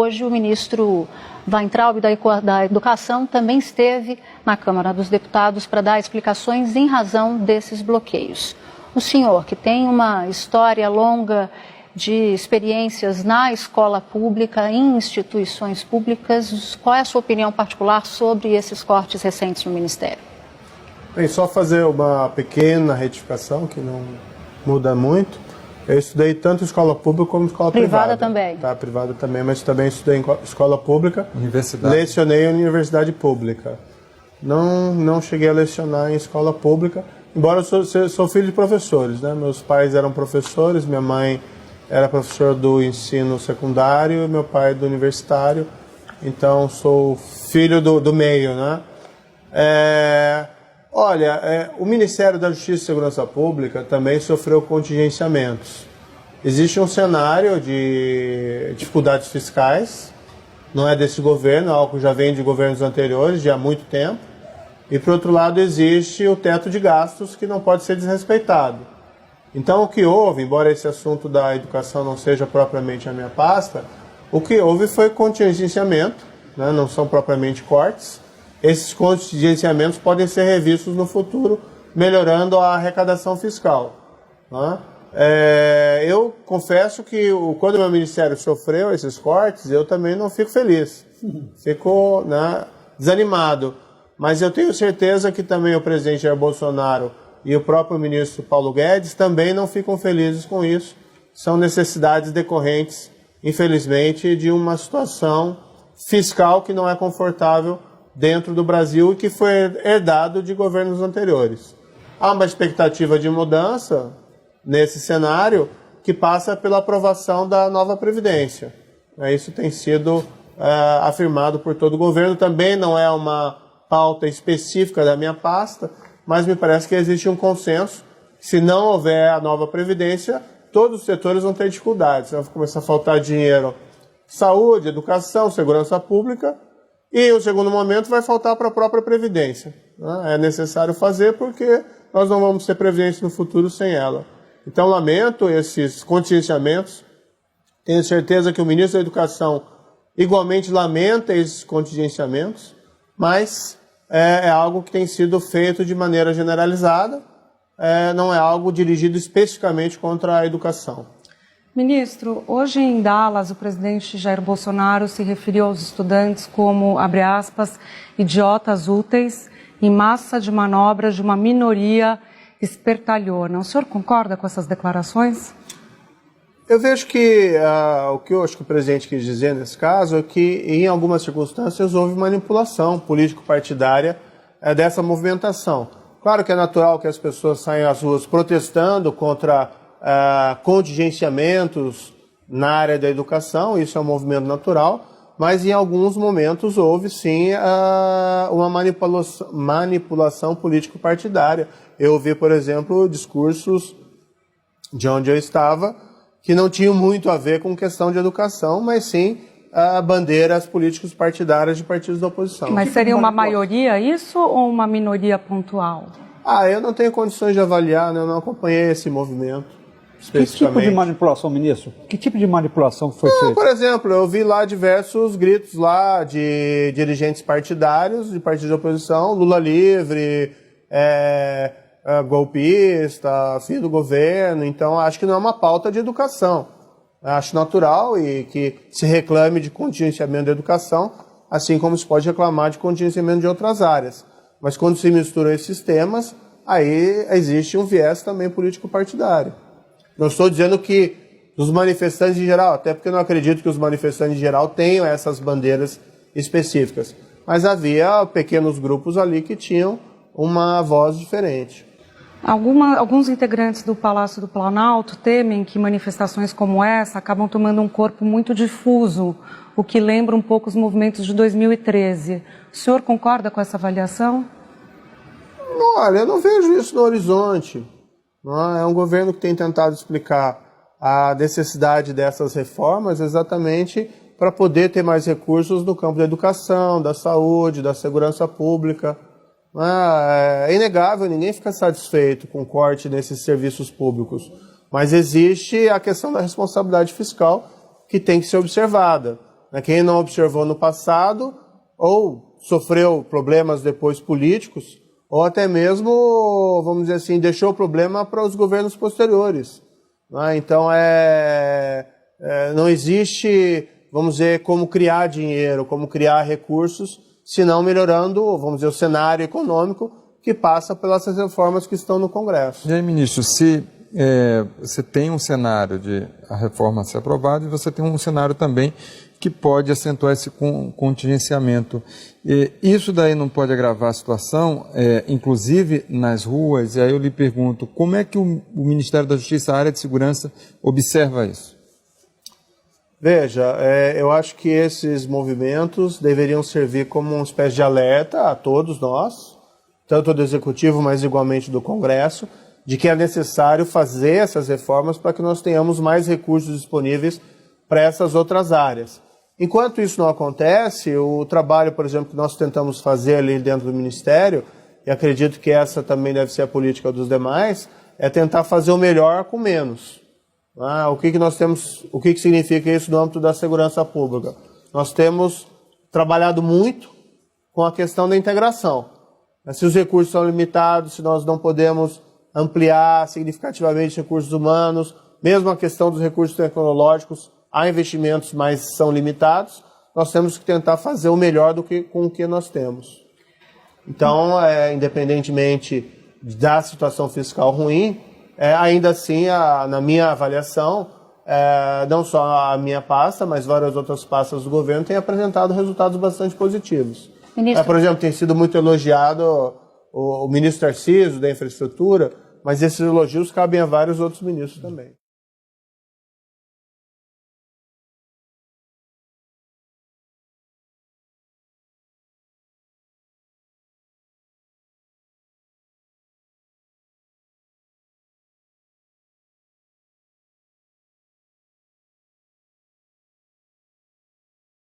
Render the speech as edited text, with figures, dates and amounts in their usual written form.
Hoje o ministro Weintraub da Educação também esteve na Câmara dos Deputados para dar explicações em razão desses bloqueios. O senhor, que tem uma história longa de experiências na escola pública, em instituições públicas, qual é a sua opinião particular sobre esses cortes recentes no Ministério? Bem, só fazer uma pequena retificação, que não muda muito. Eu estudei tanto escola pública como escola privada. Privada também? Tá, privada também, mas também estudei em escola pública. Universidade. Lecionei em universidade pública. Não cheguei a lecionar em escola pública, embora eu sou filho de professores, né? Meus pais eram professores, minha mãe era professor do ensino secundário e meu pai do universitário. Então, sou filho do meio, né? Olha, o Ministério da Justiça e Segurança Pública também sofreu contingenciamentos. Existe um cenário de dificuldades fiscais, não é desse governo, é algo que já vem de governos anteriores, de há muito tempo. E, por outro lado, existe o teto de gastos que não pode ser desrespeitado. Então, o que houve, embora esse assunto da educação não seja propriamente a minha pasta, o que houve foi contingenciamento, né? Não são propriamente cortes. Esses contingenciamentos podem ser revistos no futuro, melhorando a arrecadação fiscal, né? Eu confesso que quando o meu ministério sofreu esses cortes, eu também não fico feliz, fico, né, desanimado. Mas eu tenho certeza que também o presidente Jair Bolsonaro e o próprio ministro Paulo Guedes também não ficam felizes com isso. São necessidades decorrentes, infelizmente, de uma situação fiscal que não é confortável dentro do Brasil e que foi herdado de governos anteriores. Há uma expectativa de mudança nesse cenário que passa pela aprovação da nova Previdência. Isso tem sido afirmado por todo o governo. Também não é uma pauta específica da minha pasta, mas me parece que existe um consenso. Se não houver a nova Previdência, todos os setores vão ter dificuldades. Vai começar a faltar dinheiro, saúde, educação, segurança pública, e o segundo momento vai faltar para a própria Previdência. É necessário fazer porque nós não vamos ter Previdência no futuro sem ela. Então, lamento esses contingenciamentos. Tenho certeza que o ministro da Educação igualmente lamenta esses contingenciamentos, mas é algo que tem sido feito de maneira generalizada, não é algo dirigido especificamente contra a educação. Ministro, hoje em Dallas, o presidente Jair Bolsonaro se referiu aos estudantes como, abre aspas, idiotas úteis em massa de manobras de uma minoria espertalhona. O senhor concorda com essas declarações? Eu vejo que o que eu acho que o presidente quis dizer nesse caso é que, em algumas circunstâncias, houve manipulação político-partidária dessa movimentação. Claro que é natural que as pessoas saiam às ruas protestando contra contingenciamentos na área da educação, isso é um movimento natural, mas em alguns momentos houve sim uma manipulação político-partidária. Eu ouvi, por exemplo, discursos de onde eu estava que não tinham muito a ver com questão de educação, mas sim bandeiras políticos partidárias de partidos da oposição. Mas seria uma maioria isso ou uma minoria pontual? Eu não tenho condições de avaliar, né? Eu não acompanhei esse movimento. Que tipo de manipulação, ministro? Que tipo de manipulação foi feita? Por exemplo, eu vi lá diversos gritos lá de dirigentes partidários, de partidos de oposição, Lula livre, golpista, fim do governo. Então, acho que não é uma pauta de educação. Acho natural e que se reclame de contingenciamento da educação, assim como se pode reclamar de contingenciamento de outras áreas. Mas quando se misturam esses temas, aí existe um viés também político-partidário. Não estou dizendo que os manifestantes em geral, até porque eu não acredito que os manifestantes em geral tenham essas bandeiras específicas, mas havia pequenos grupos ali que tinham uma voz diferente. Alguns integrantes do Palácio do Planalto temem que manifestações como essa acabam tomando um corpo muito difuso, o que lembra um pouco os movimentos de 2013. O senhor concorda com essa avaliação? Olha, eu não vejo isso no horizonte. É um governo que tem tentado explicar a necessidade dessas reformas exatamente para poder ter mais recursos no campo da educação, da saúde, da segurança pública. É inegável, ninguém fica satisfeito com o corte nesses serviços públicos, mas existe a questão da responsabilidade fiscal que tem que ser observada. né? Quem não observou no passado ou sofreu problemas depois políticos, ou até mesmo, vamos dizer assim, deixou o problema para os governos posteriores. Né? Então, não existe, vamos dizer, como criar dinheiro, como criar recursos, senão melhorando, vamos dizer, o cenário econômico que passa pelas reformas que estão no Congresso. E aí, ministro, se você tem um cenário de a reforma ser aprovada e você tem um cenário também que pode acentuar esse contingenciamento. Isso daí não pode agravar a situação, inclusive nas ruas, e aí eu lhe pergunto, como é que o Ministério da Justiça, a área de segurança, observa isso? Veja, eu acho que esses movimentos deveriam servir como uma espécie de alerta a todos nós, tanto do Executivo, mas igualmente do Congresso, de que é necessário fazer essas reformas para que nós tenhamos mais recursos disponíveis para essas outras áreas. Enquanto isso não acontece, o trabalho, por exemplo, que nós tentamos fazer ali dentro do Ministério, e acredito que essa também deve ser a política dos demais, é tentar fazer o melhor com menos. O que significa isso no âmbito da segurança pública? Nós temos trabalhado muito com a questão da integração. Se os recursos são limitados, se nós não podemos ampliar significativamente recursos humanos, mesmo a questão dos recursos tecnológicos, há investimentos, mas são limitados, nós temos que tentar fazer o melhor com o que nós temos. Então, independentemente da situação fiscal ruim, ainda assim, na minha avaliação, não só a minha pasta, mas várias outras pastas do governo têm apresentado resultados bastante positivos. Por exemplo, tem sido muito elogiado o ministro Tarcísio da Infraestrutura, mas esses elogios cabem a vários outros ministros também.